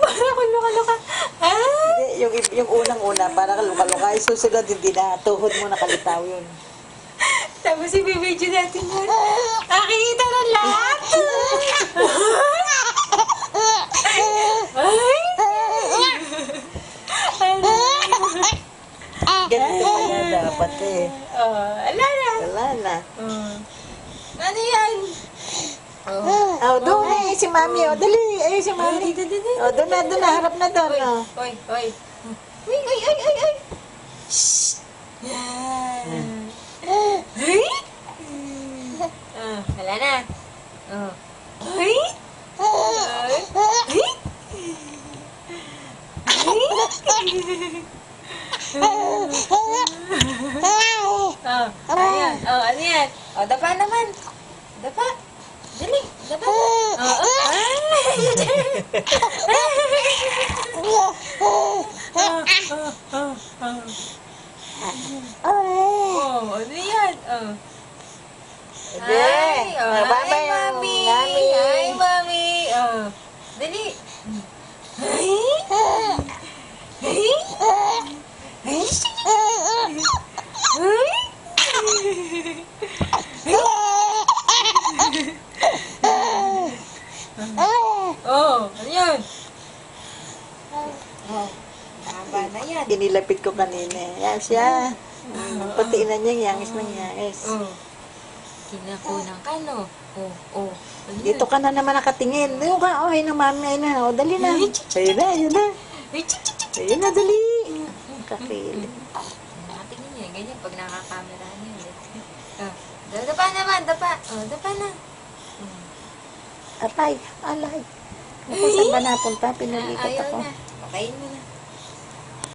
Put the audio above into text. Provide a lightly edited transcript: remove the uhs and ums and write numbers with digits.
Parang luka-luka. Yung unang-una, parang luka-luka. Susunod, hindi na. Tuhod mo nakalitaw yun. Tapos i-video natin yun. Nakikita ng lahat. Ganito pa yan dapat eh. Ala na. Wala na. Ano yan? Doon eh, si Mami. Dali. Si Mami. Doon na. Harap na doon. Oy. Ay. Shhh. Yan. Ay. Wala na. Ay. Ayan. Ano yan? Dapa naman. Dapa. Dali. Dapa. Ano yan? Ay, Bye-bye, Mami. Mami. Hi, Mami. Dali. Ano yan? Tama na yan. Inilapit ko kanina. Yan siya. Pati ina niya, yangis na yangis. Kinakunan ka, no? Ano Dito ka na naman nakatingin. Doon ka, ay na Mami, ay na. Dali na. Ayun na. Ayun na, dali. Kakili. Nakatingin niya, ganyan pag nakakamera niya. Dapa naman, dapa. Dapa na. Atay, alay. Ako saan ba napunta? Pinalipat Ayaw ako. na. Pakain mo na.